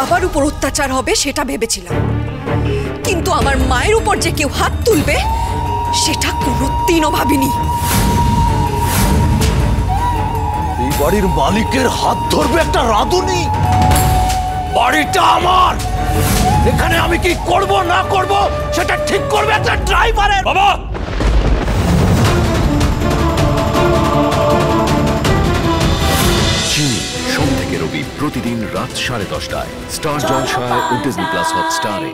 বাবার উপর অত্যাচার হবে সেটা ভেবেছিলাম, কিন্তু আমার মায়ের উপর যে কেউ হাত তুলবে সেটা কোনোদিনও ভাবিনি। এই বাড়ির মালিকের হাত ধরবে একটা রাঁধুনি? বাড়িটা আমার, এখানে আমি কি করব না করব সেটা ঠিক করবে একটা ড্রাইভারের। বাবা, চিনি সোম থেকে রবি প্রতিদিন রাত 10:30টায় স্টার জলসায় ও ডিজনি প্লাস হটস্টারে।